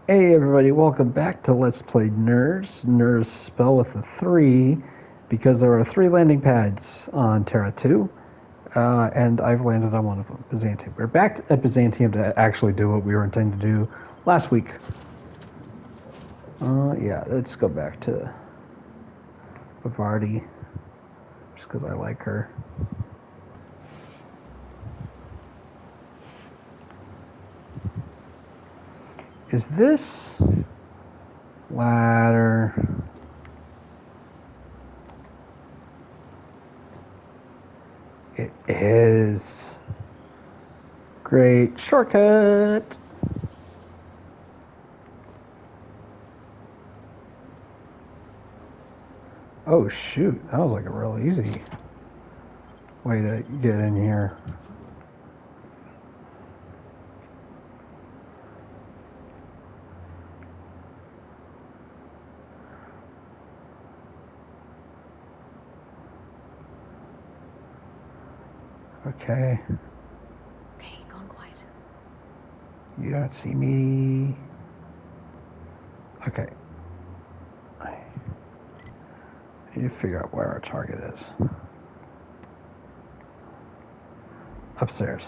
Hey everybody, welcome back to Let's Play Nerds. Nerds spell with a 3 because there are 3 landing pads on Terra 2, and I've landed on one of them, Byzantium. We're back at Byzantium to actually do what we were intending to do last week. Yeah, let's go back to Bavardi, just because I like her. Is this ladder... It is. Great shortcut. Oh shoot, that was like a real easy way to get in here. Okay. Okay, gone quiet. You don't see me. Okay. I need to figure out where our target is. Upstairs.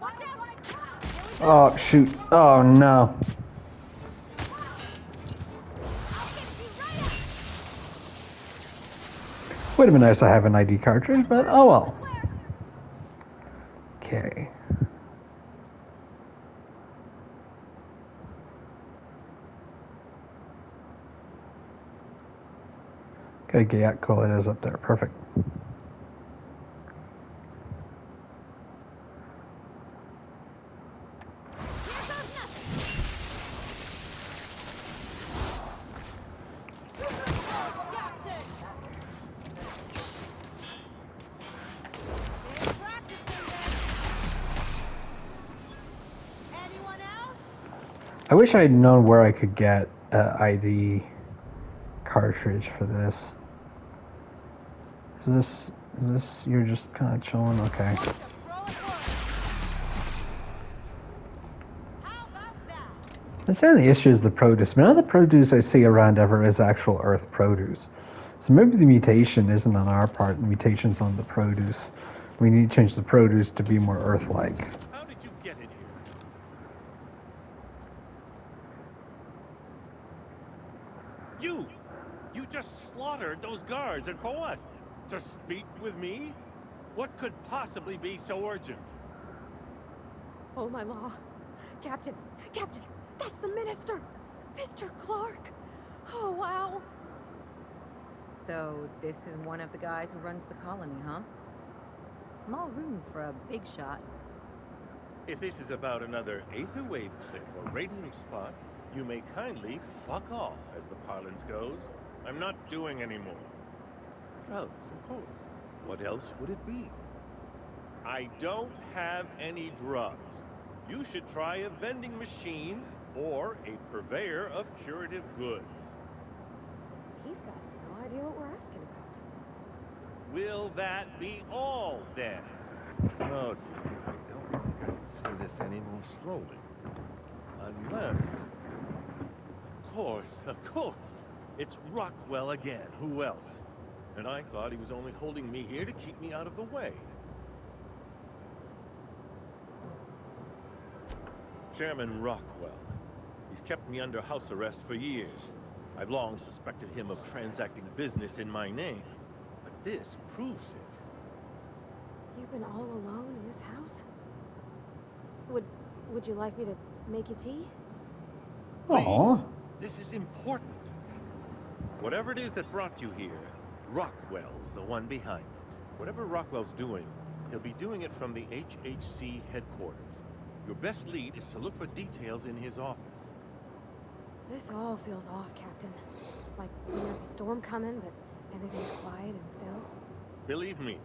Watch out! Oh, shoot. Oh, no. Would have been nice to have an ID cartridge, but oh well. Okay. Okay, yeah, cool. It is up there. Perfect. I wish I had known where I could get an ID cartridge for this. Is this, you're just kind of chilling? Okay. I'm saying the issue is the produce. None of the produce I see around ever is actual Earth produce. So maybe the mutation isn't on our part, the mutation's on the produce. We need to change the produce to be more Earth-like. How did you get in here? You just slaughtered those guards, and for what? To speak with me? What could possibly be so urgent? Oh my law. Captain, that's the minister! Mr. Clark! Oh, wow. So, this is one of the guys who runs the colony, huh? Small room for a big shot. If this is about another aether wave clip or radium spot, you may kindly fuck off, as the parlance goes. I'm not doing any more. Drugs, of course. What else would it be? I don't have any drugs. You should try a vending machine or a purveyor of curative goods. He's got no idea what we're asking about. Will that be all, then? Oh dear, I don't think I can say this any more slowly. Unless... Of course. It's Rockwell again. Who else? And I thought he was only holding me here to keep me out of the way. Chairman Rockwell. He's kept me under house arrest for years. I've long suspected him of transacting business in my name. But this proves it. You've been all alone in this house? Would you like me to make you tea? Please. Aww. This is important. Whatever it is that brought you here, Rockwell's the one behind it. Whatever Rockwell's doing, he'll be doing it from the HHC headquarters. Your best lead is to look for details in his office. This all feels off, Captain. Like when there's a storm coming, but everything's quiet and still. Believe me,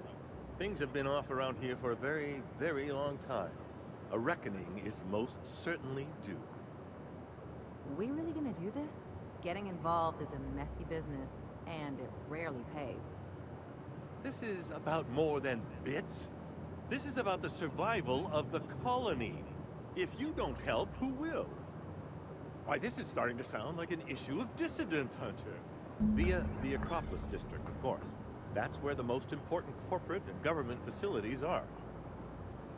things have been off around here for a very, very long time. A reckoning is most certainly due. We really gonna do this? Getting involved is a messy business, and it rarely pays. This is about more than bits. This is about the survival of the colony. If you don't help, who will? Why, this is starting to sound like an issue of Dissident Hunter. Via the Acropolis District, of course. That's where the most important corporate and government facilities are.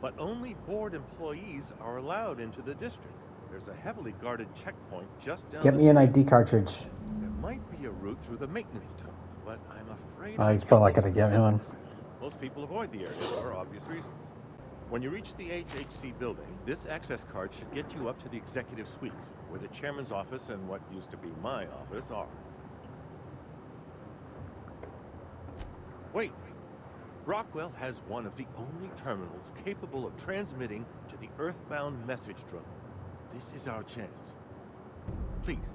But only board employees are allowed into the district. There's a heavily guarded checkpoint just down Get the me an street. ID cartridge. There might be a route through the maintenance tunnels, but I'm afraid Oh, I he's don't probably know not gonna get me one. specifics. Most people avoid the area for obvious reasons. When you reach the HHC building, this access card should get you up to the executive suites, where the chairman's office and what used to be my office are. Wait. Rockwell has one of the only terminals capable of transmitting to the Earthbound message drone. This is our chance. Please,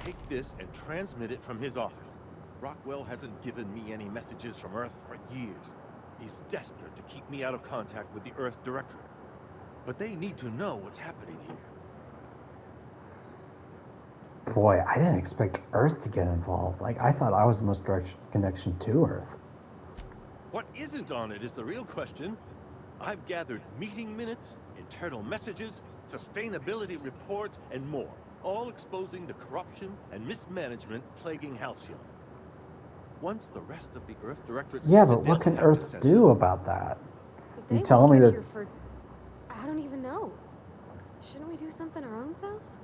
take this and transmit it from his office. Rockwell hasn't given me any messages from Earth for years. He's desperate to keep me out of contact with the Earth Directorate. But they need to know what's happening here. Boy, I didn't expect Earth to get involved. Like, I thought I was the most direct connection to Earth. What isn't on it is the real question. I've gathered meeting minutes, internal messages, sustainability reports, and more, all exposing the corruption and mismanagement plaguing Halcyon. Once the rest of the Earth Directorate Yeah, sees but it, what they'll can have to Earth send do about that? But You they telling won't me get that- here for... I don't even know. Shouldn't we do something our own selves?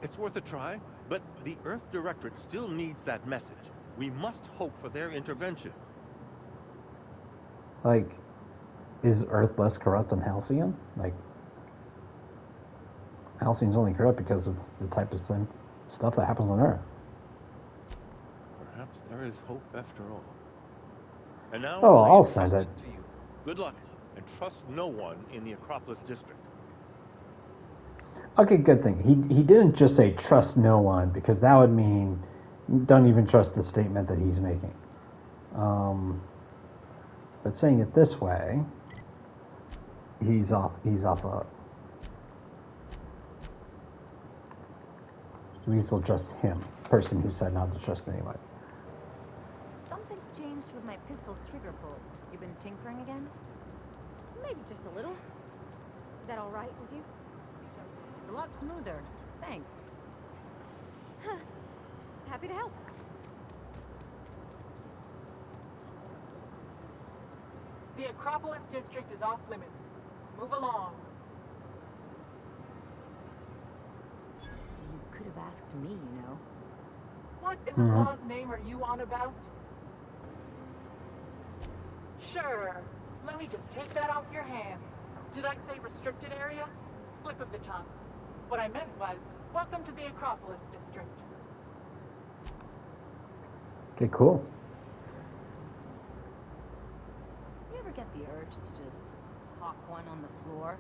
It's worth a try, but the Earth Directorate still needs that message. We must hope for their intervention. Like, is Earth less corrupt than Halcyon? Like, Halcyon's only corrupt because of the type of stuff that happens on Earth. Perhaps there is hope after all. And now, Oh, I I'll entrust send it to you. Good luck, and trust no one in the Acropolis District. Okay, good thing. He didn't just say trust no one, because that would mean don't even trust the statement that he's making. But saying it this way, he's off a... We still trust him, person who said not to trust anybody. Something's changed with my pistol's trigger pull. You been tinkering again? Maybe just a little. Is that all right with you? It's a lot smoother. Thanks. Happy to help. The Acropolis District is off limits. Move along. You could have asked me, you know. What in the law's name are you on about? Sure. Let me just take that off your hands. Did I say restricted area? Slip of the tongue. What I meant was, welcome to the Acropolis District. Okay, cool. You ever get the urge to just hawk one on the floor?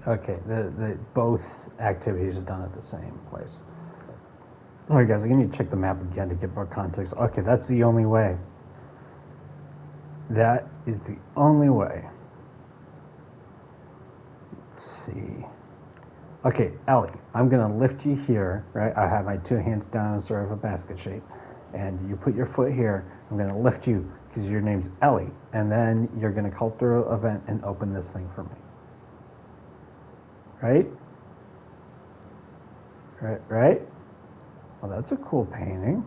Okay, the both activities are done at the same place. Alright guys, I need to check the map again to get more context. Okay, that's the only way. That is the only way. Let's see. Okay, Ellie, I'm gonna lift you here, right? I have my two hands down in sort of a basket shape. And you put your foot here. I'm gonna lift you because your name's Ellie. And then you're gonna call through an event and open this thing for me. Right? Right? Well, that's a cool painting.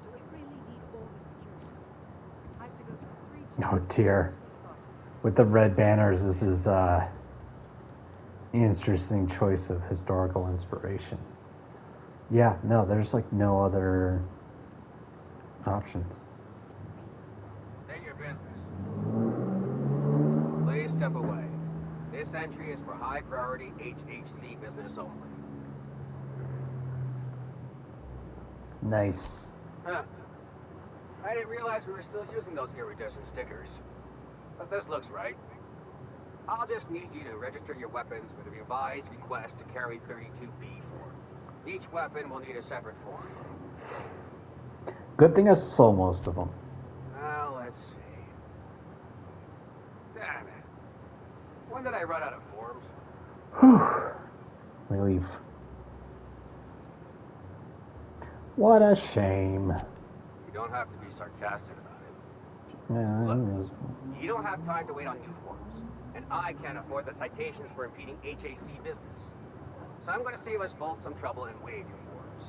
Do we really need all the security? I have to go through 3 Oh dear. With the red banners, this is an interesting choice of historical inspiration. Yeah, no, there's like no other options. State your business. Please step away. This entry is for high priority HHC business only. Nice. Huh. I didn't realize we were still using those iridescent stickers. But this looks right. I'll just need you to register your weapons with a revised request to carry 32B form. Each weapon will need a separate form. Good thing I sold most of them. Now, let's see. Damn it. When did I run out of forms? Whew. Relief. What a shame. You don't have to be sarcastic about it. Yeah, it Look. was... You don't have time to wait on new forms, and I can't afford the citations for impeding HAC business. So I'm gonna save us both some trouble and waive your forms.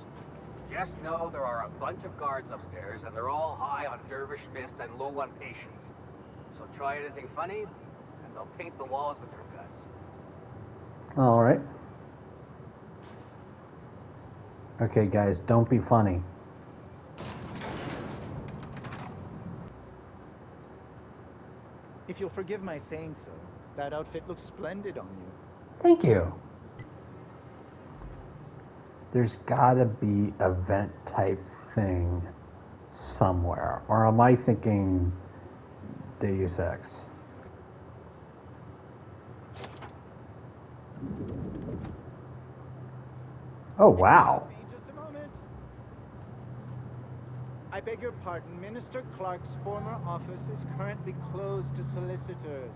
Just know there are a bunch of guards upstairs, and they're all high on dervish mist and low on patience. So try anything funny, and they'll paint the walls with their guts. All right. Okay, guys, don't be funny. If you'll forgive my saying so, that outfit looks splendid on you. Thank you. There's gotta be a vent type thing somewhere. Or am I thinking Deus Ex? Oh, wow. Excuse me, just a moment. I beg your pardon. Minister Clark's former office is currently closed to solicitors.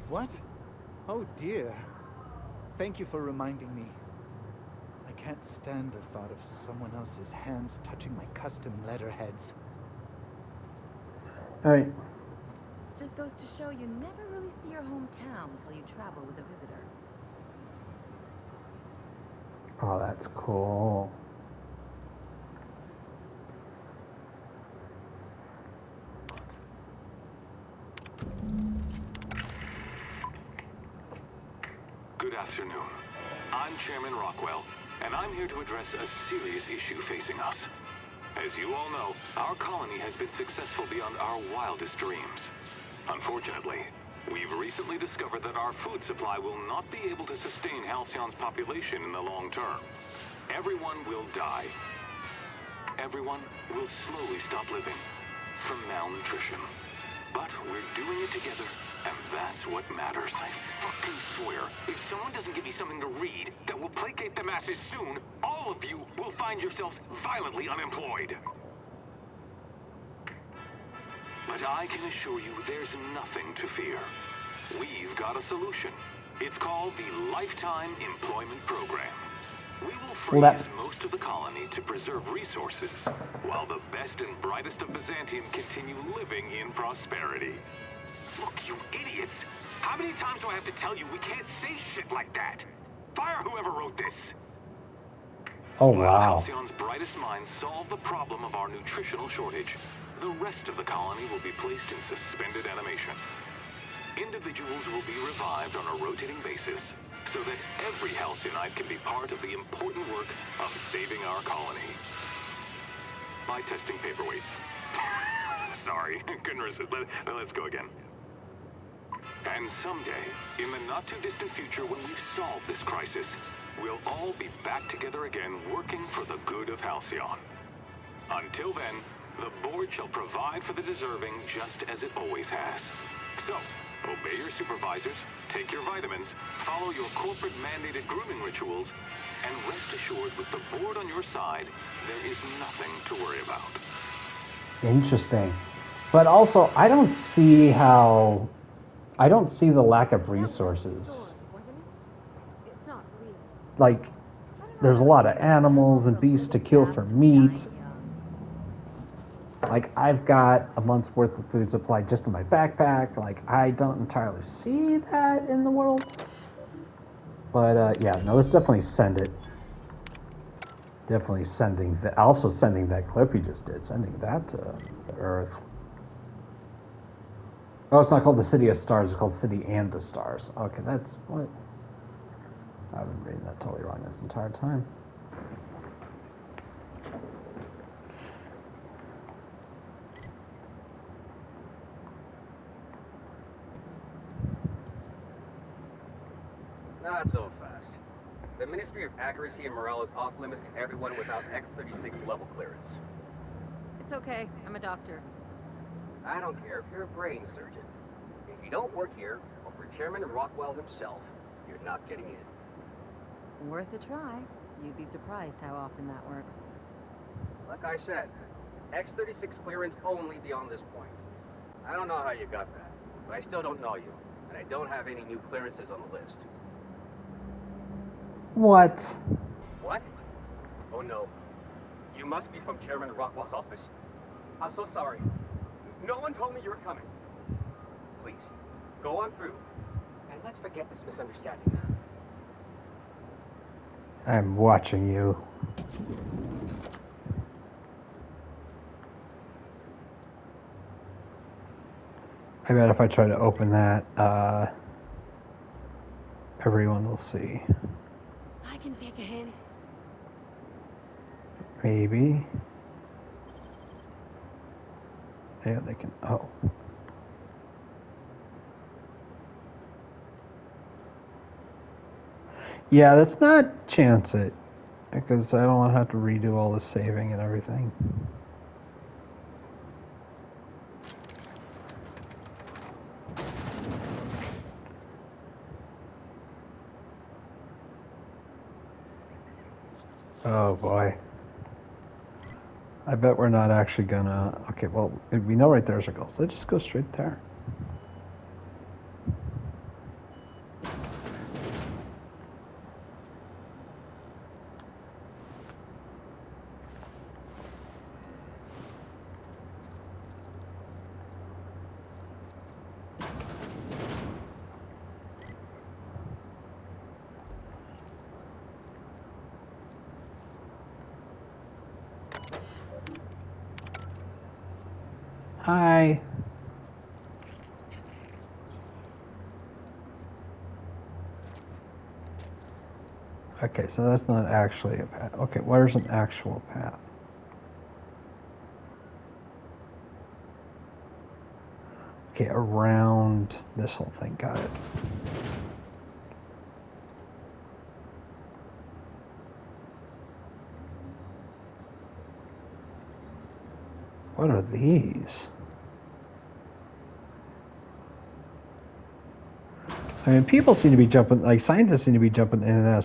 What? Oh dear. Thank you for reminding me. I can't stand the thought of someone else's hands touching my custom letterheads. All right. Just goes to show you never really see your hometown until you travel with a visitor. Oh, that's cool. Good afternoon. I'm Chairman Rockwell, and I'm here to address a serious issue facing us. As you all know, our colony has been successful beyond our wildest dreams. Unfortunately, we've recently discovered that our food supply will not be able to sustain Halcyon's population in the long term. Everyone will die. Everyone will slowly stop living from malnutrition. But we're doing it together, and that's what matters. I fucking swear, if someone doesn't give me something to read that will placate the masses soon, all of you will find yourselves violently unemployed. But I can assure you there's nothing to fear. We've got a solution. It's called the Lifetime Employment Program. We will freeze most of the colony to preserve resources, while the best and brightest of Byzantium continue living in prosperity. Look, you idiots! How many times do I have to tell you we can't say shit like that? Fire whoever wrote this! Oh, While wow. Halcyon's brightest minds solve the problem of our nutritional shortage, the rest of the colony will be placed in suspended animation. Individuals will be revived on a rotating basis, so that every Halcyonite can be part of the important work of saving our colony. By testing paperweights. Sorry, couldn't resist. Let's go again. And someday, in the not-too-distant future when we've solved this crisis, we'll all be back together again working for the good of Halcyon. Until then, the board shall provide for the deserving just as it always has. So, obey your supervisors, take your vitamins, follow your corporate-mandated grooming rituals, and rest assured with the board on your side, there is nothing to worry about. Interesting. But also, I don't see the lack of That was resources. the story, wasn't it? It's not real. Like, I don't know there's a about lot of you, animals and are beasts to living kill fast for and meat. dying young. Like, I've got a month's worth of food supply just in my backpack. Like, I don't entirely see that in the world. But, yeah, no, let's definitely send it. Definitely sending that. Also sending that clip you just did. Sending that to Earth. Oh, it's not called the City of Stars. It's called City and the Stars. Okay, that's what. I've been reading that totally wrong this entire time. Not so fast. The Ministry of Accuracy and Morale is off limits to everyone without X-36 level clearance. It's okay. I'm a doctor. I don't care if you're a brain surgeon. If you don't work here, or for Chairman Rockwell himself, you're not getting in. Worth a try. You'd be surprised how often that works. Like I said, X-36 clearance only beyond this point. I don't know how you got that, but I still don't know you, and I don't have any new clearances on the list. What? What? Oh no. You must be from Chairman Rockwell's office. I'm so sorry. No one told me you were coming. Please, go on through, and let's forget this misunderstanding. I'm watching you. I bet if I try to open that, everyone will see. I can take a hint. Maybe. Yeah, they can. Oh. Yeah, let's not chance it. Because I don't want to have to redo all the saving and everything. Oh boy. I bet we're not actually gonna... Okay, well, we know right there's our goal, so let's just go straight there. Hi. Okay, so that's not actually a path. Okay, where's an actual path? Okay, around this whole thing. Got it. What are these? I mean, people seem to be jumping, like scientists seem to be jumping in and out of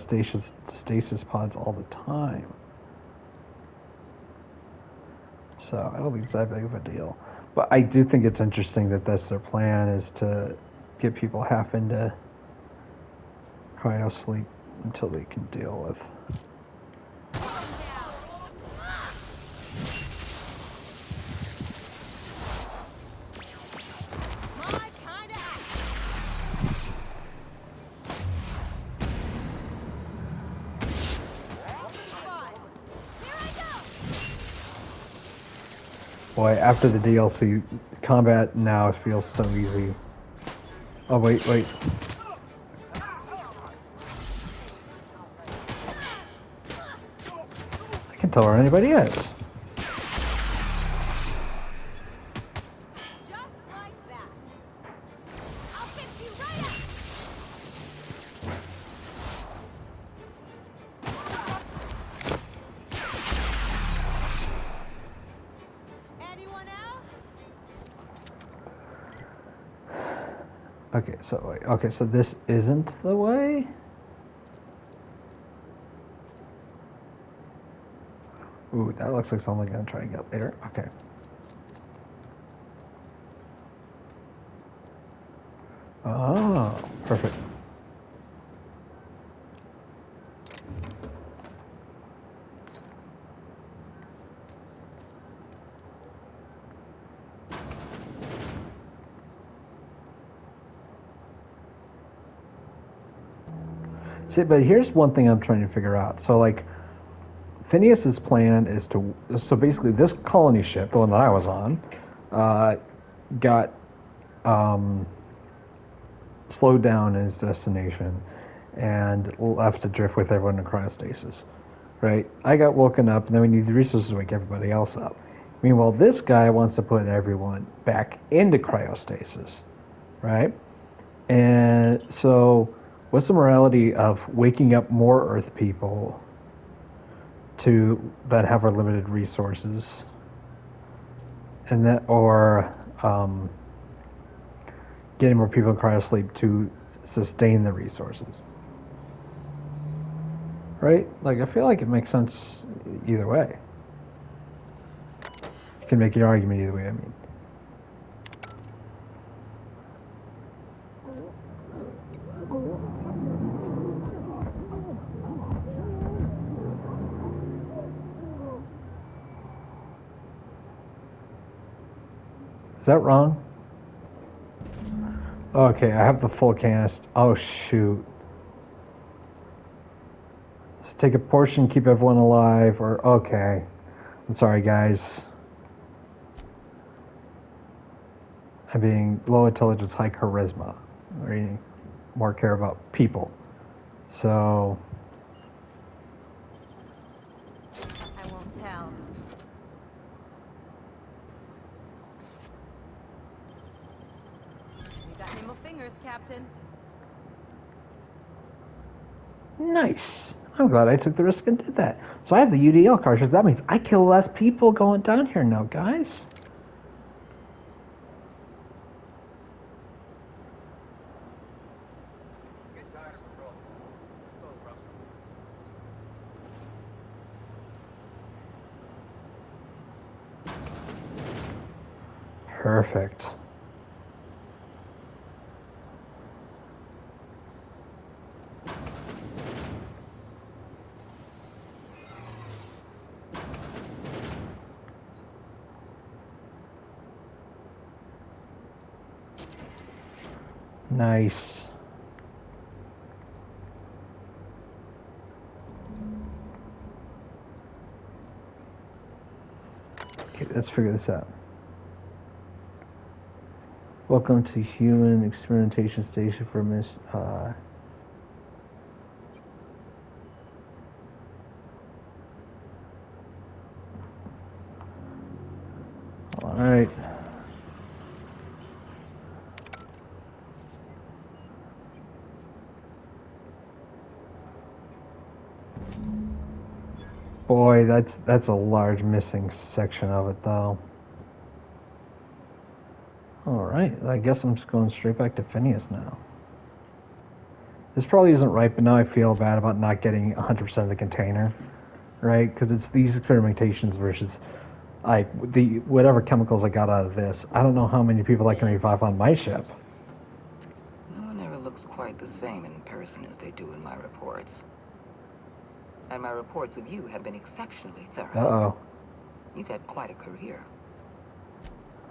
stasis pods all the time. So I don't think it's that big of a deal. But I do think it's interesting that that's their plan, is to get people half into cryo sleep until they can deal with. Boy, after the DLC, combat now feels so easy. Oh, wait. I can tell where anybody is. Just like that. I'll fix you right up. Anyone else? Okay, so this isn't the way? Ooh, that looks like something I'm gonna try and get later. Okay. Oh, perfect. See, but here's one thing I'm trying to figure out. So, like, Phineas's plan is to... So basically, this colony ship, the one that I was on, got slowed down in its destination and left to drift with everyone in cryostasis, right? I got woken up, and then we need the resources to wake everybody else up. Meanwhile, this guy wants to put everyone back into cryostasis, right? And so, what's the morality of waking up more Earth people that have our limited resources, and that, or getting more people in cryosleep to sustain the resources, right? Like, I feel like it makes sense either way. You can make your argument either way. I mean, is that wrong? Okay, I have the full canister. Oh shoot. Just take a portion, keep everyone alive, or okay. I'm sorry, guys. I'm being low intelligence, high charisma. I more care about people. So I won't tell. You got nimble fingers, Captain. nice. I'm glad I took the risk and did that. So I have the UDL cartridge. That means I kill less people going down here now, guys. Get tired of patrol. Let's go, Russ. Perfect. Nice. Okay, let's figure this out. Welcome to Human Experimentation Station for Miss. All right. Boy, that's a large missing section of it, though. All right, I guess I'm just going straight back to Phineas now. This probably isn't right, but now I feel bad about not getting 100% of the container, right? Because it's these experimentations versus like the whatever chemicals I got out of this. I don't know how many people I can revive on my ship. No one ever looks quite the same in person as they do in my reports. And my reports of you have been exceptionally thorough. Uh-oh. You've had quite a career.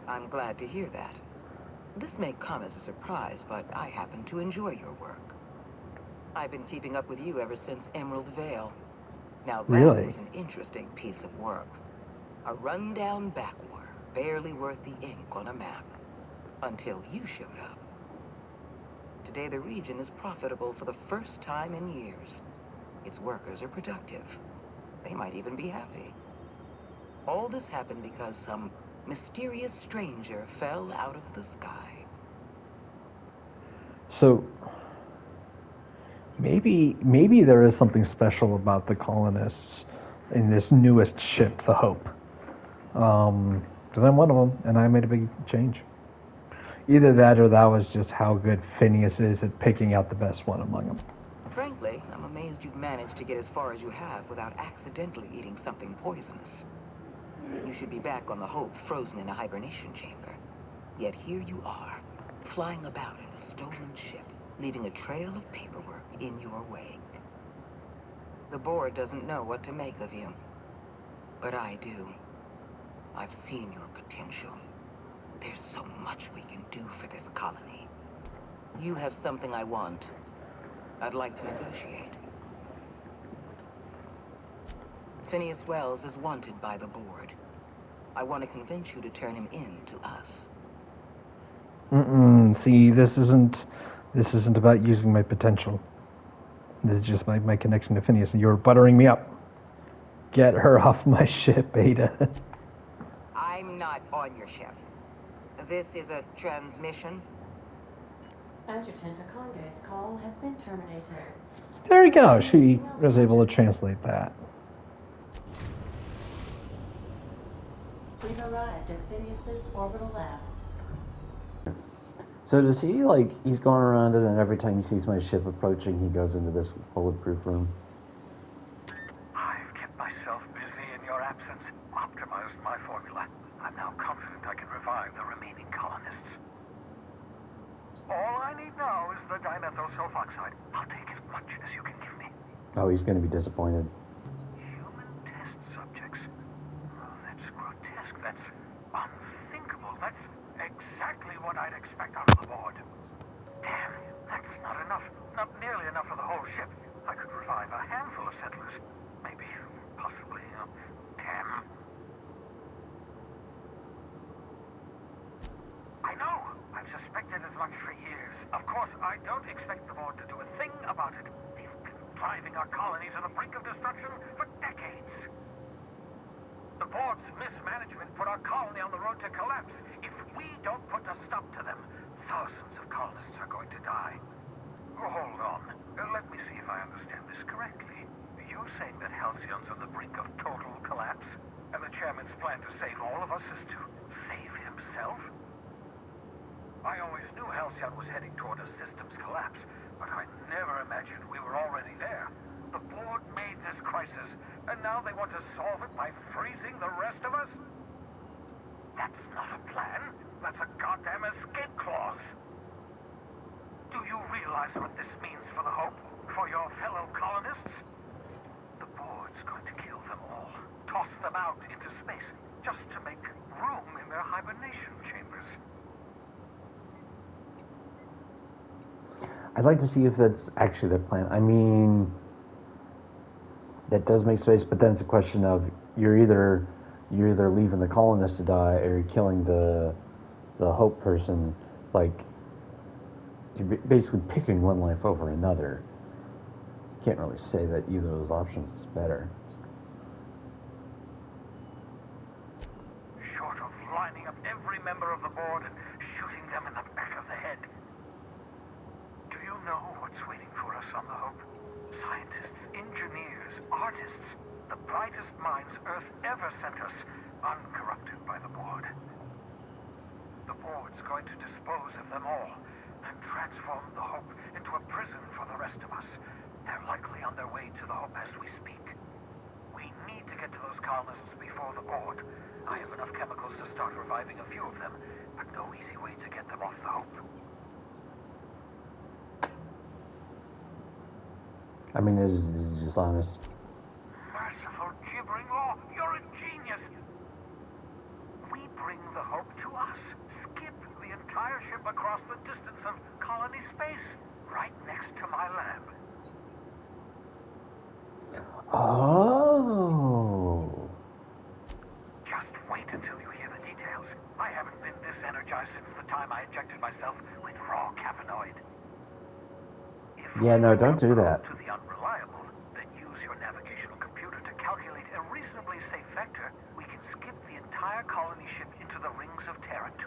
I'm glad to hear that. This may come as a surprise, but I happen to enjoy your work. I've been keeping up with you ever since Emerald Vale. Now that Really? was an interesting piece of work. A rundown backwater, barely worth the ink on a map. Until you showed up. Today the region is profitable for the first time in years. Its workers are productive. They might even be happy. All this happened because some mysterious stranger fell out of the sky. So maybe there is something special about the colonists in this newest ship, the Hope. Because I'm one of them, and I made a big change. Either that or that was just how good Phineas is at picking out the best one among them. Frankly, I'm amazed you've managed to get as far as you have without accidentally eating something poisonous. You should be back on the Hope, frozen in a hibernation chamber. Yet here you are, flying about in a stolen ship, leaving a trail of paperwork in your wake. The board doesn't know what to make of you. But I do. I've seen your potential. There's so much we can do for this colony. You have something I want. I'd like to negotiate. Phineas Wells is wanted by the board. I want to convince you to turn him in to us. See, this isn't about using my potential. This is just my connection to Phineas, and you're buttering me up. Get her off my ship, Ada. I'm not on your ship. This is a transmission. Adjutant Akonde's call has been terminated. There we go. She was able to translate that. We've arrived at Phineas's orbital lab. So does he, like, he's going around and then every time he sees my ship approaching, he goes into this bulletproof room? I've kept myself busy in your absence, optimized my formula. I'm now confident I can revive the remaining colonists. All I need now is the dimethyl sulfoxide. I'll take as much as you can give me. Oh, he's going to be disappointed. Human test subjects? Oh, that's grotesque. That's unthinkable. That's exactly what I'd expect out of the board. Damn, that's not enough. Not nearly enough for the whole ship. I could revive a handful of settlers. Maybe, possibly, 10. I know! I've suspected as much for years. Of course, I don't expect the board to do a thing about it. They've been driving our colony to the brink of destruction for decades. The board's mismanagement put our colony on the road to collapse. If we don't put a stop to them, thousands of colonists are going to die. Oh, hold on. Let me see if I understand this correctly. You're saying that Halcyon's on the brink of total collapse? And the chairman's plan to save all of us is to save himself? I always knew Halcyon was heading toward a systems collapse, but I never imagined we were already there. The board made this crisis, and now they want to solve it by freezing the rest of us? That's not a plan. That's a goddamn escape clause. Do you realize what this means for the Hope? For your fellow colonists? The board's going to kill them all. Toss them out into space, just to make room in their hibernation chambers. I'd like to see if that's actually their plan. I mean, that does make space, but then it's a question of you're either leaving the colonists to die or you're killing the Hope person. Like, you're basically picking one life over another. Can't really say that either of those options is better. Short of lining up every member of the board and shooting them in the back of the head. Do you know what's waiting for us on the Hope? Scientists, engineers, artists, the brightest minds Earth ever sent us, uncorrupted by the board. The board's going to dispose of them all and transform the Hope into a prison for the rest of us. They're likely on their way to the Hope as we speak. We need to get to those colonists before the board. I have enough chemicals to start reviving a few of them, but no easy way to get them off the Hope. I mean, this is just honest. Merciful gibbering law, you're a genius! We bring the Hope to us. Skip the entire ship across the distance of colony space, right next to my lab. Oh. Just wait until you hear the details. I haven't been this energized since the time I injected myself with raw caffeinoid. Yeah, no, don't do that. To the unreliable, then use your navigational computer to calculate a reasonably safe vector. We can skip the entire colony ship into the rings of Terra 2.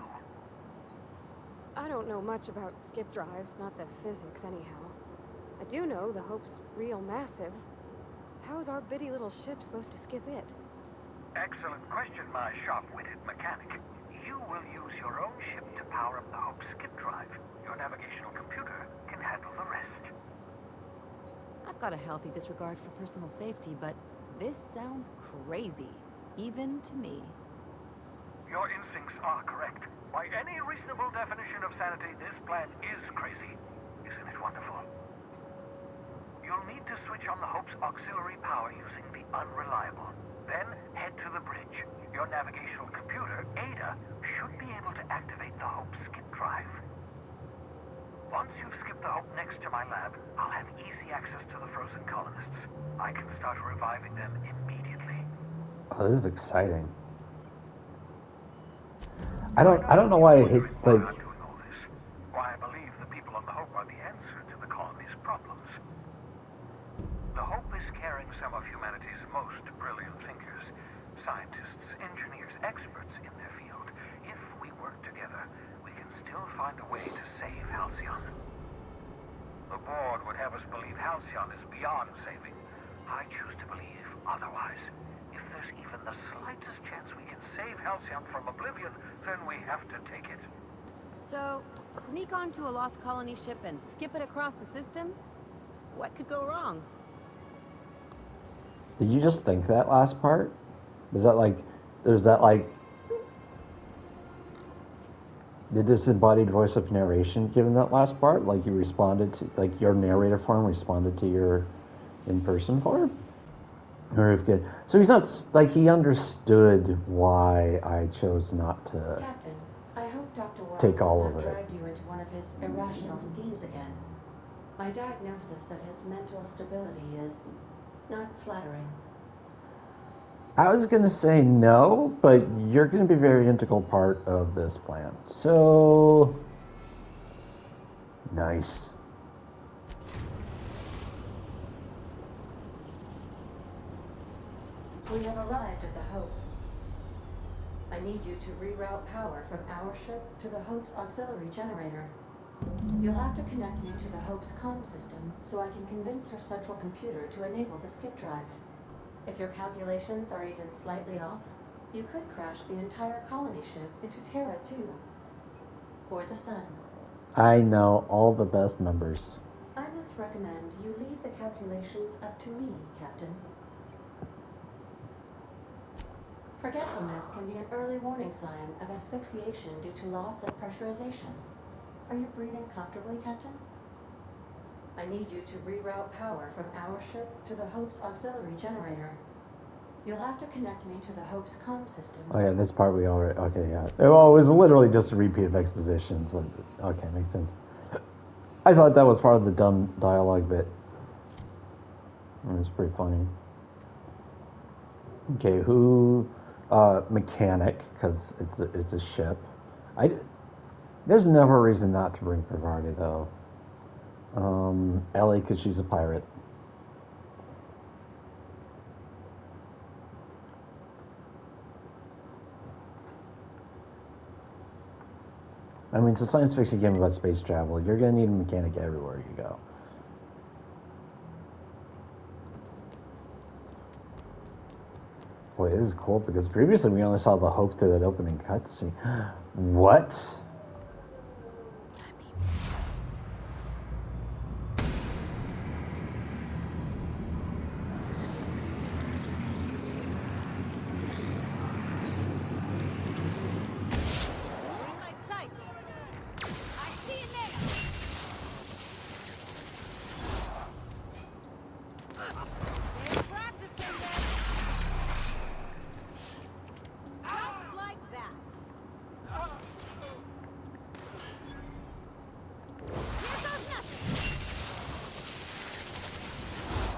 I don't know much about skip drives, not the physics anyhow. I do know the Hope's real massive. How's our bitty little ship supposed to skip it? Excellent question, my sharp-witted mechanic. You will use your own ship to power up the Hope's skip drive. Your navigational computer can handle the rest. I've got a healthy disregard for personal safety, but this sounds crazy, even to me. Your instincts are correct. By any reasonable definition of sanity, this plan is crazy. Isn't it wonderful? You'll need to switch on the Hope's auxiliary power using the unreliable. Then head to the bridge. Your navigational computer, Ada, should be able to activate the Hope's skip drive. Once you've skipped the Hope next to my lab, I'll have easy access to the frozen colonists. I can start reviving them immediately. Oh, this is exciting. I don't know why I hate, like... Why I believe the people on the Hope are the answer to the colony's problems. The Hope is carrying some of humanity's most brilliant thinkers, scientists, engineers, experts in their field. If we work together, we can still find a way to save Halcyon. The board would have us believe Halcyon is beyond saving. I choose to believe otherwise. If there's even the slightest chance we can save Halcyon from oblivion, then we have to take it. So, sneak onto a lost colony ship and skip it across the system? What could go wrong? Did you just think that last part? Was that like the disembodied voice of narration given that last part? Like you responded to, like your narrator form responded to your in-person form? Or if good. So he's not, like he understood why I chose not to Captain, I hope Dr. Wells take all has of not it. dragged you into one of his irrational schemes again. My diagnosis of his mental stability is Not flattering. I was gonna say no, but you're gonna be a very integral part of this plan. So nice. We have arrived at the Hope. I need you to reroute power from our ship to the Hope's auxiliary generator. You'll have to connect me to the Hope's comm system so I can convince her central computer to enable the skip drive. If your calculations are even slightly off, you could crash the entire colony ship into Terra 2. Or the Sun. I know all the best numbers. I must recommend you leave the calculations up to me, Captain. Forgetfulness can be an early warning sign of asphyxiation due to loss of pressurization. Are you breathing comfortably, Captain? I need you to reroute power from our ship to the Hope's auxiliary generator. You'll have to connect me to the Hope's comm system. Oh yeah, this part we already. Okay, yeah. Well, it was literally just a repeat of expositions. Okay, makes sense. I thought that was part of the dumb dialogue bit. It was pretty funny. Okay, who? Mechanic, because it's a ship. There's never a reason not to bring Parvati though. Ellie, because she's a pirate. I mean, it's a science fiction game about space travel. You're gonna need a mechanic everywhere you go. Boy, this is cool because previously we only saw the Hope through that opening cutscene. What?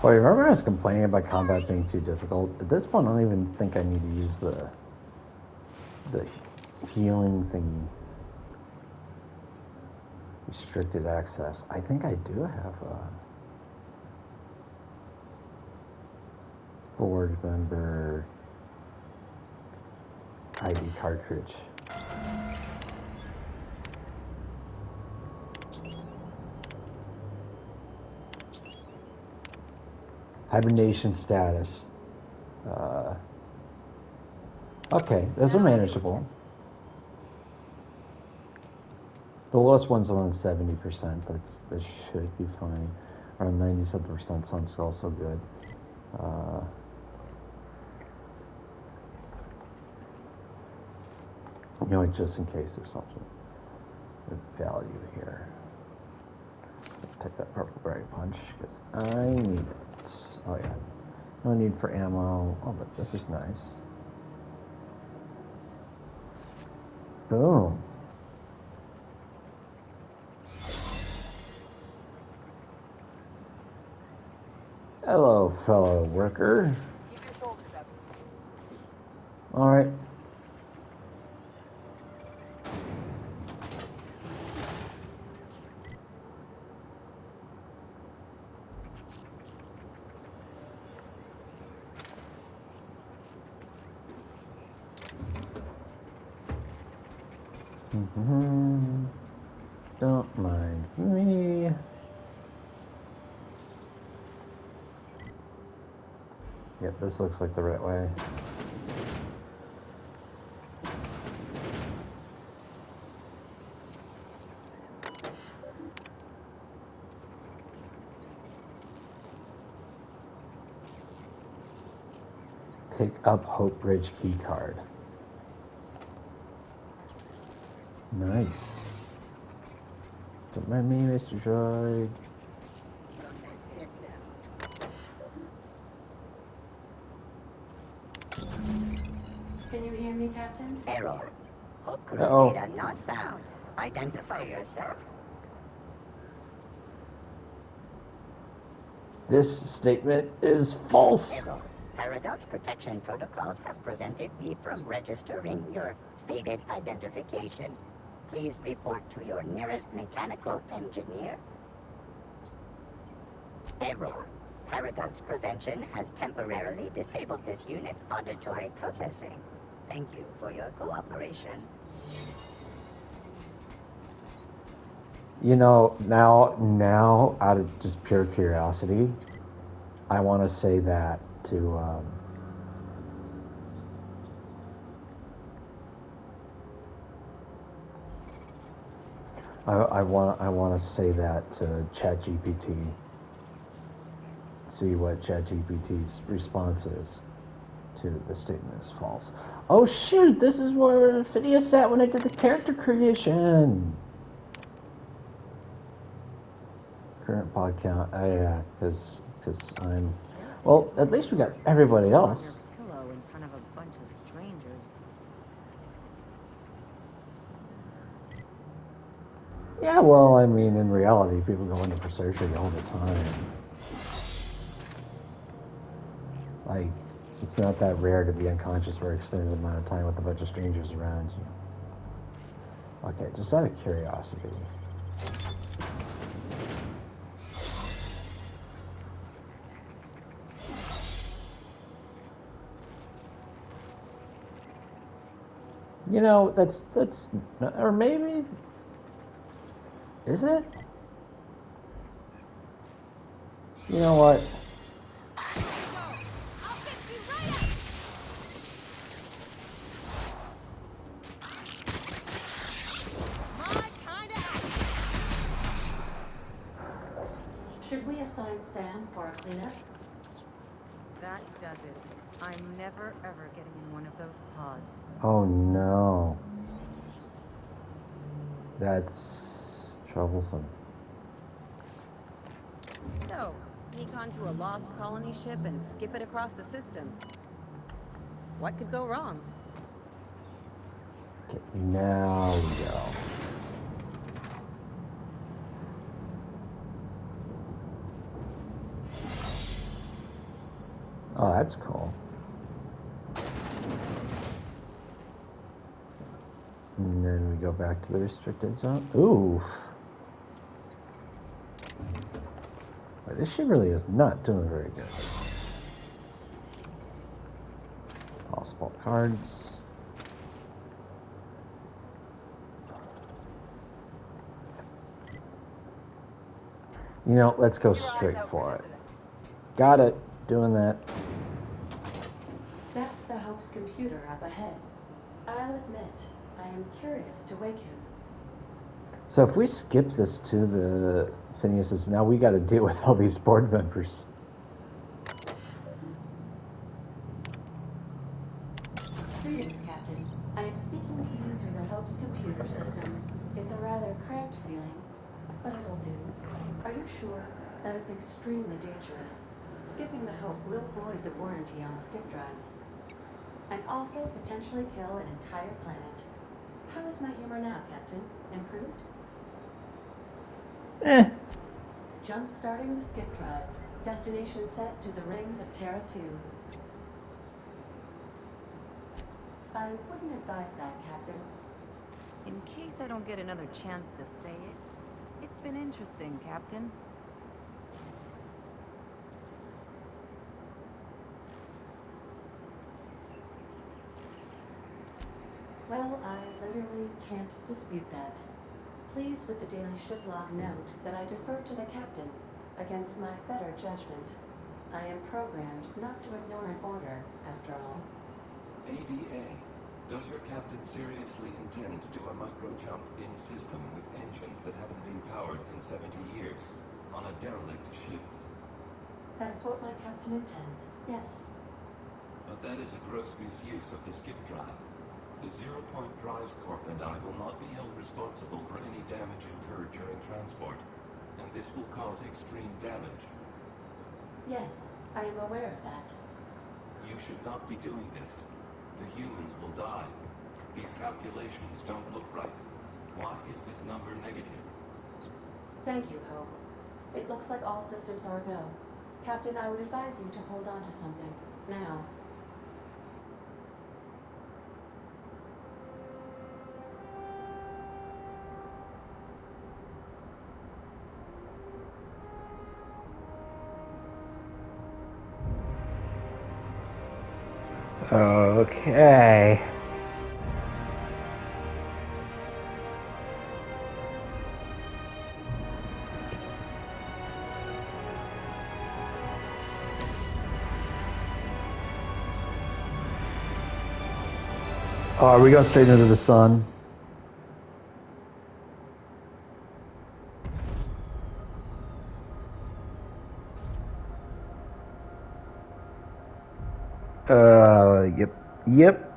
Boy, remember I was complaining about combat being too difficult? At this point, I don't even think I need to use the healing thingy. Restricted access. I think I do have a board member ID cartridge. Hibernation status. Okay, those are manageable. The lowest one's around 70%. That should be fine. Around 97% sounds also good. You know, just in case there's something of value here. Take that purple berry punch because I need it. Oh yeah, no need for ammo. Oh, but this is nice. Boom. Hello, fellow worker. All right. Don't mind me. Yep, this looks like the right way. Pick up Hope Bridge key card. Nice. Don't mind me, Mr. Droid. Can you hear me, Captain? Error. Hope crew data not found. Identify yourself. This statement is false. Error. Paradox protection protocols have prevented me from registering your stated identification. Please report to your nearest mechanical engineer. Error. Paradox prevention has temporarily disabled this unit's auditory processing. Thank you for your cooperation. You know, now, out of just pure curiosity, I want to say that to I want to say that to ChatGPT. See what ChatGPT's response is to the statement is false. Oh shoot! This is where Phineas sat when I did the character creation. Current pod count. Yeah, because I'm. Well, at least we got everybody else. Pillow in front of a bunch of strangers. Yeah, well, I mean, in reality, people go into for surgery all the time. Like, it's not that rare to be unconscious for an extended amount of time with a bunch of strangers around you. Okay, just out of curiosity. You know, that's, or maybe, is it? You know what? Should we assign Sam for a cleanup? That does it. I'm never ever getting in one of those pods. Oh no. That's troublesome. So, sneak onto a lost colony ship and skip it across the system. What could go wrong? Okay, now we go. Oh, that's cool. And then we go back to the restricted zone. Ooh. Boy, this ship really is not doing very good. Possible cards. You know, let's go straight for it. Got it. Doing that. That's the Hope's computer up ahead. I'll admit, I am curious to wake him. So if we skip this to the Phineas's, now we got to deal with all these board members. Greetings, Captain. I am speaking to you through the Hope's computer system. It's a rather cramped feeling, but it'll do. Are you sure? That is extremely dangerous. Skipping the Hope will void the warranty on the skip drive. And also potentially kill an entire planet. How is my humor now, Captain? Improved? Jump-starting the skip drive. Destination set to the rings of Terra 2. I wouldn't advise that, Captain. In case I don't get another chance to say it, it's been interesting, Captain. Well, I literally can't dispute that. Please with the daily ship log note that I defer to the captain against my better judgment. I am programmed not to ignore an order, after all. ADA, does your captain seriously intend to do a micro jump in system with engines that haven't been powered in 70 years on a derelict ship? That is what my captain intends, yes. But that is a gross misuse of the skip drive. The Zero Point Drives Corp and I will not be held responsible for any damage incurred during transport, and this will cause extreme damage. Yes, I am aware of that. You should not be doing this. The humans will die. These calculations don't look right. Why is this number negative? Thank you, Hope. It looks like all systems are a go. Captain, I would advise you to hold on to something. Now. Okay. Are we going straight into the sun? Yep. Yep.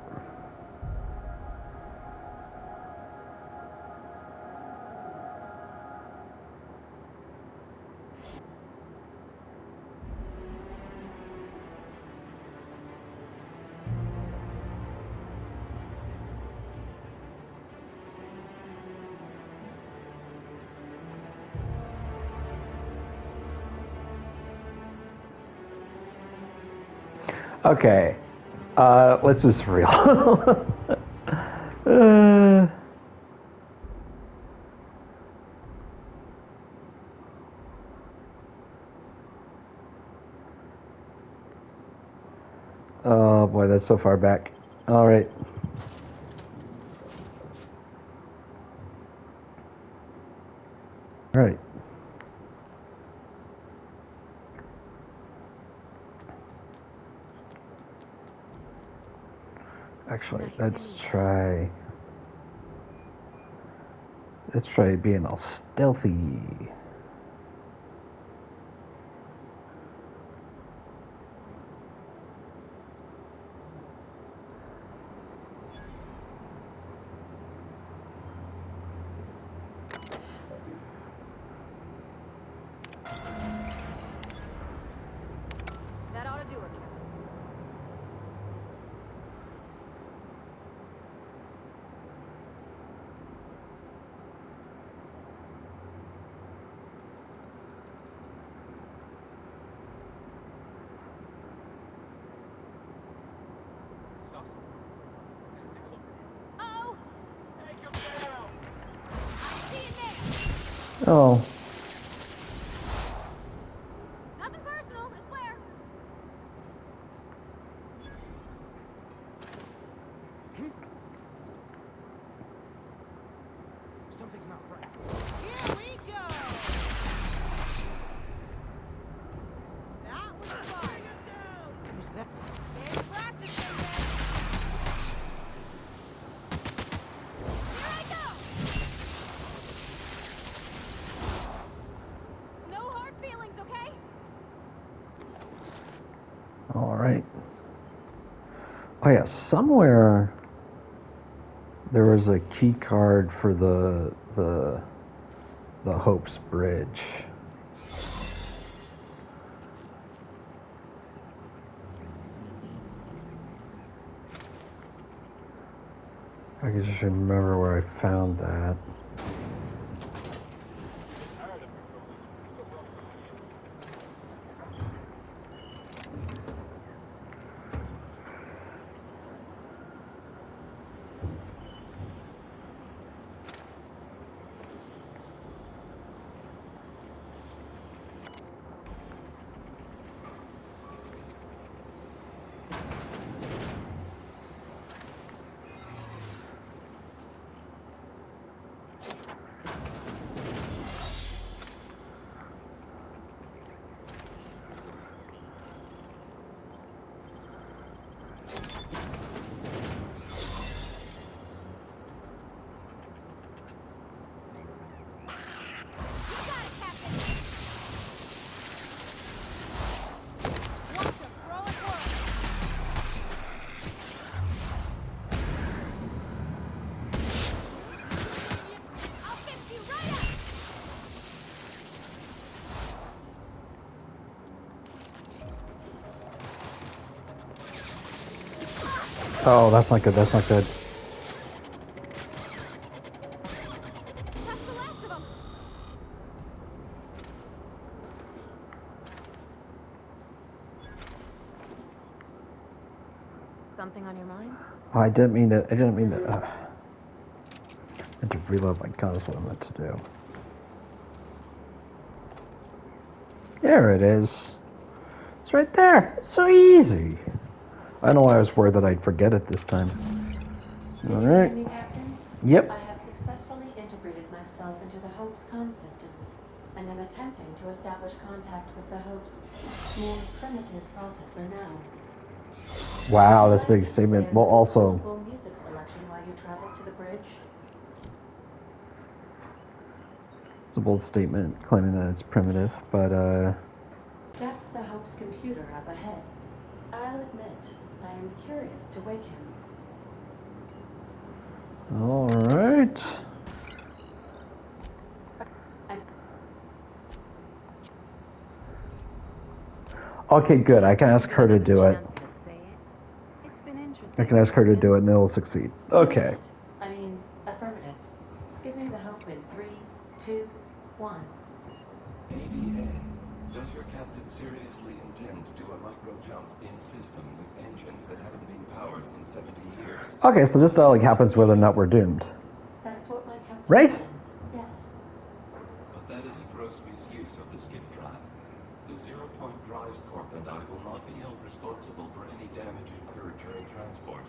Okay. Let's just for real. Oh boy, that's so far back. All right. All right. Actually, Nice let's and easy. try. Let's try being all stealthy. That ought to do it, Captain. Oh! Take him down! I see it there! Oh. Nothing personal, I swear. Something's not right. Here we go! That was fun! Who's that? Stay practicing, then! Here I go! No hard feelings, okay? All right. Oh yeah, somewhere there was a key card for the Hope's Bridge. I can just remember where I found that. Oh, that's not good. That's not good. That's the last of them. Something on your mind? Oh, I didn't mean to. I didn't mean to. I had to reload my gun. Is what I meant to do. There it is. It's right there. It's so easy. I don't know why I was worried that I'd forget it this time. Can All you hear right. me, Captain? Yep. I have successfully integrated myself into the Hope's comm systems, and am attempting to establish contact with the Hope's more primitive processor now. Wow, that's a big statement. Well, also, Suitable music selection while you travel to the bridge. it's a bold statement claiming that it's primitive, but That's the Hope's computer up ahead. I'll admit, I am curious to wake him. all right. Okay, good. I can ask her to do it. I can ask her to do it, and it'll succeed. Okay. I mean, affirmative. Skipping the Hope in 3, 2, 1. ADA, does your captain seriously intend to do a micro jump in system with engines that haven't been powered in 70 years? Okay, so this dialogue happens whether or not we're doomed. That's what my captain Right? intends. Yes. But that is a gross misuse of the skip drive. The Zero-Point Drives Corp and I will not be held responsible for any damage incurred during transport,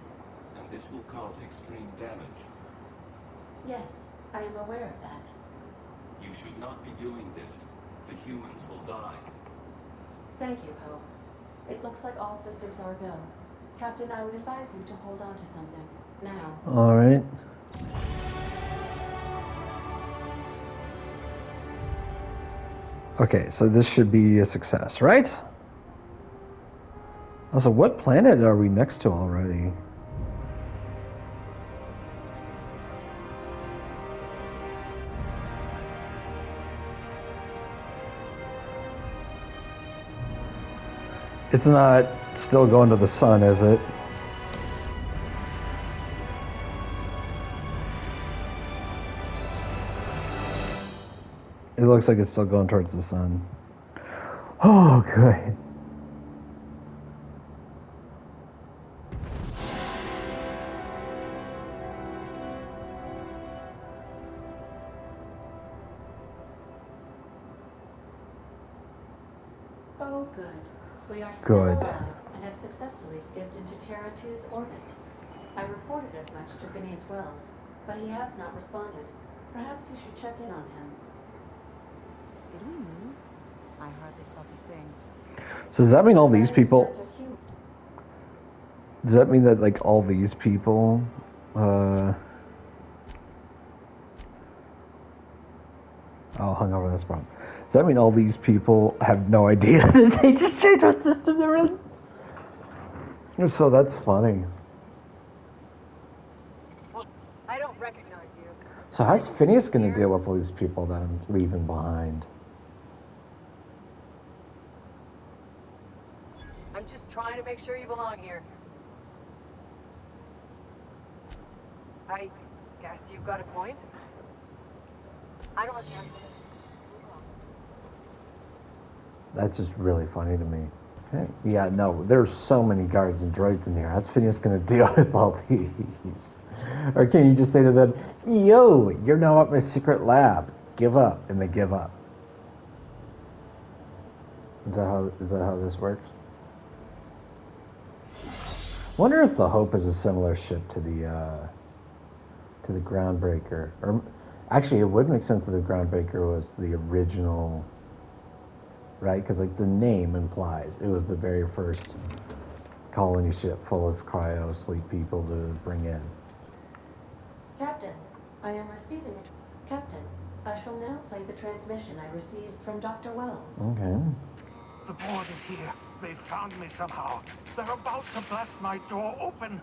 and this will cause extreme damage. Yes, I am aware of that. You should not be doing this. The humans will die. Thank you, Hope. It looks like all systems are go. Captain, I would advise you to hold on to something. Now. All right. Okay, so this should be a success, right? Also, what planet are we next to already? It's not still going to the sun, is it? It looks like it's still going towards the sun. Oh, good. Oh, good. We are still Good. alive and have successfully skipped into Terra 2's orbit. I reported as much to Phineas Wells, but he has not responded. Perhaps you should check in on him. Did we move? I hardly felt a thing. So does that mean all these people? Does that mean that like all these people? Oh, hung over this problem. Does that mean all these people have no idea that they just changed what system they're in? So that's funny. I don't recognize you. So how's Phineas going to deal with all these people that I'm leaving behind? I'm just trying to make sure you belong here. I guess you've got a point. I don't have time for this. That's just really funny to me. Okay. Yeah, no, there's so many guards and droids in here. How's Phineas going to deal with all these? Or can you just say to them, yo, you're now at my secret lab. Give up. And they give up. Is that how this works? Wonder if the Hope is a similar ship to the Groundbreaker. Or actually, it would make sense that the Groundbreaker was the original, right? Because like the name implies it was the very first colony ship full of cryo sleep people to bring in. Captain, I am receiving a... Captain, I shall now play the transmission I received from Dr. Wells. Okay. The board is here. They found me somehow. They're about to blast my door open.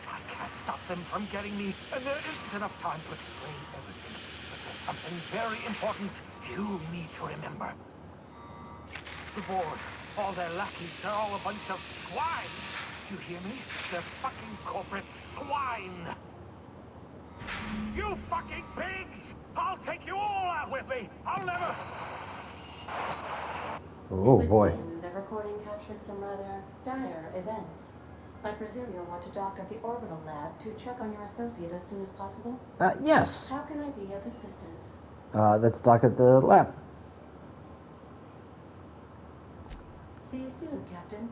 I can't stop them from getting me, and there isn't enough time to explain everything. But there's something very important you need to remember. The board, all their lackeys, they're all a bunch of swine. Do you hear me? They're fucking corporate swine. You fucking pigs! I'll take you all out with me! I'll never... Oh boy. It would seem the recording captured some rather dire events. I presume you'll want to dock at the orbital lab to check on your associate as soon as possible? Yes. How can I be of assistance? Let's dock at the lab. See you soon, Captain.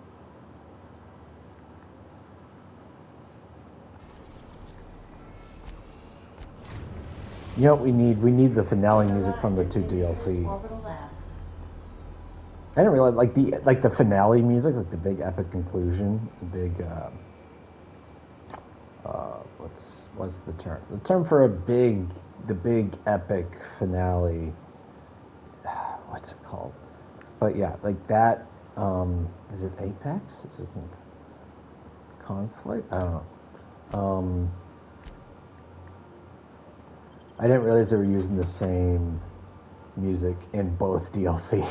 You know what we need? We need the finale music from the 2 DLC. Orbital lab. I didn't realize like the finale music, like the big epic conclusion, the big what's the term? The term for the big epic finale. What's it called? But yeah, like that. Is it Apex? Is it Conflict? I don't know. I didn't realize they were using the same music in both DLC.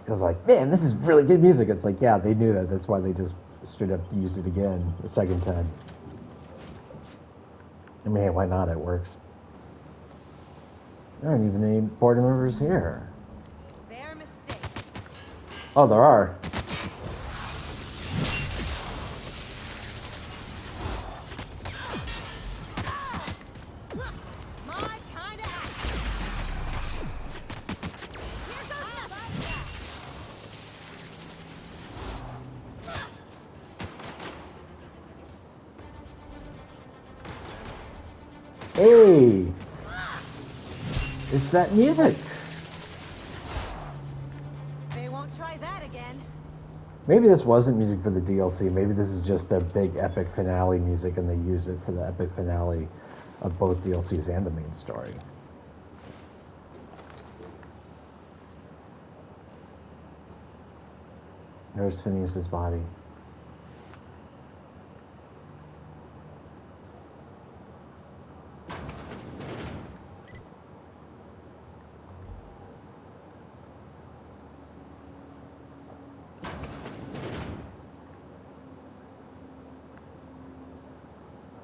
I was like, man, this is really good music. It's like, yeah, they knew that. That's why they just straight up used it again the second time. I mean, why not? It works. There aren't even any board members here. Their mistake. Oh, there are. Hey! It's that music! They won't try that again. Maybe this wasn't music for the DLC. Maybe this is just their big epic finale music and they use it for the epic finale of both DLCs and the main story. There's Phineas's body.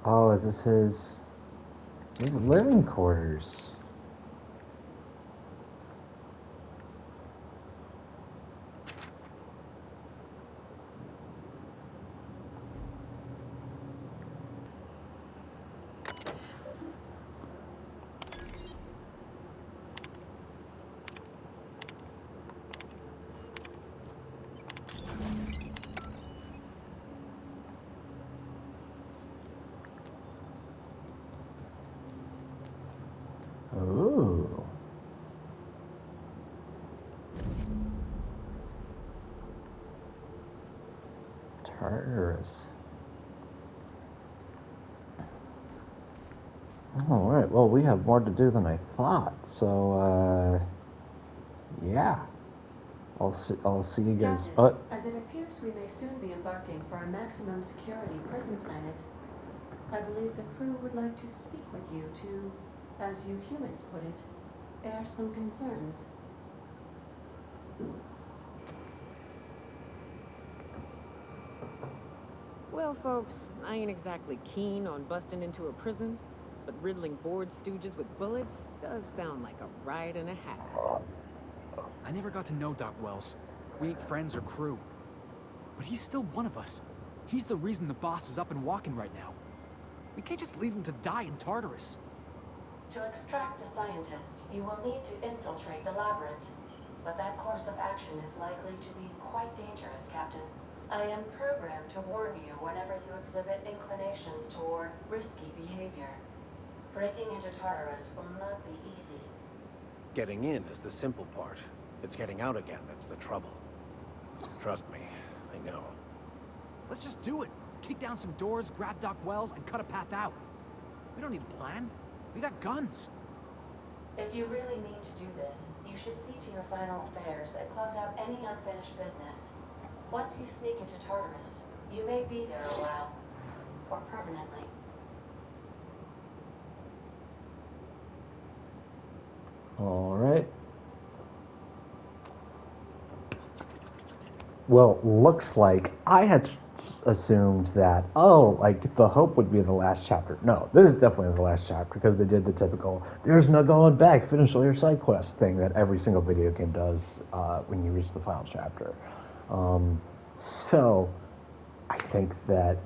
Oh, is this his living quarters? Ooh. Tartarus. Alright, well, we have more to do than I thought, so, yeah. I'll see you guys. Captain, as it appears we may soon be embarking for a maximum security prison planet, I believe the crew would like to speak with you to, as you humans put it, air some concerns. Well, folks, I ain't exactly keen on busting into a prison, but riddling board stooges with bullets does sound like a ride and a half. I never got to know Doc Wells. We ain't friends or crew. But he's still one of us. He's the reason the boss is up and walking right now. We can't just leave him to die in Tartarus. To extract the scientist, you will need to infiltrate the labyrinth. But that course of action is likely to be quite dangerous, Captain. I am programmed to warn you whenever you exhibit inclinations toward risky behavior. Breaking into Tartarus will not be easy. Getting in is the simple part. It's getting out again that's the trouble. Trust me, I know. Let's just do it. Kick down some doors, grab Doc Wells, and cut a path out. We don't need a plan. We got guns. If you really mean to do this, you should see to your final affairs and close out any unfinished business. Once you sneak into Tartarus, you may be there a while. Or permanently. All right. Well, looks like I had assumed that, oh, like the Hope would be the last chapter. No, this is definitely the last chapter because they did the typical, there's no going back, finish all your side quest thing that every single video game does when you reach the final chapter. So, I think that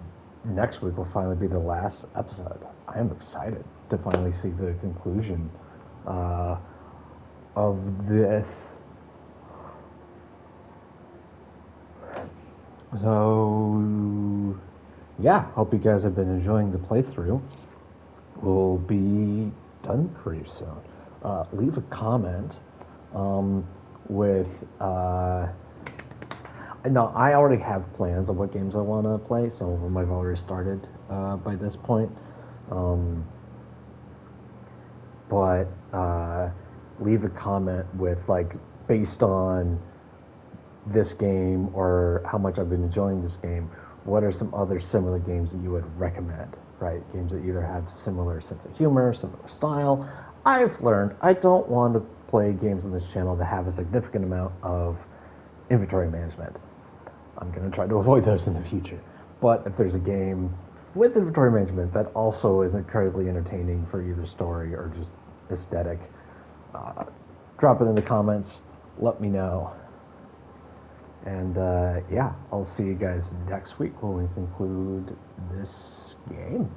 next week will finally be the last episode. I am excited to finally see the conclusion of this. So, yeah, hope you guys have been enjoying the playthrough. We'll be done pretty soon. Leave a comment with. No, I already have plans of what games I want to play. Some of them I've already started by this point. But leave a comment with, like, based on this game or how much I've been enjoying this game, what are some other similar games that you would recommend, right? Games that either have similar sense of humor, similar style. I've learned I don't want to play games on this channel that have a significant amount of inventory management. I'm going to try to avoid those in the future. But if there's a game with inventory management that also is incredibly entertaining for either story or just aesthetic, drop it in the comments. Let me know. And yeah, I'll see you guys next week when we conclude this game.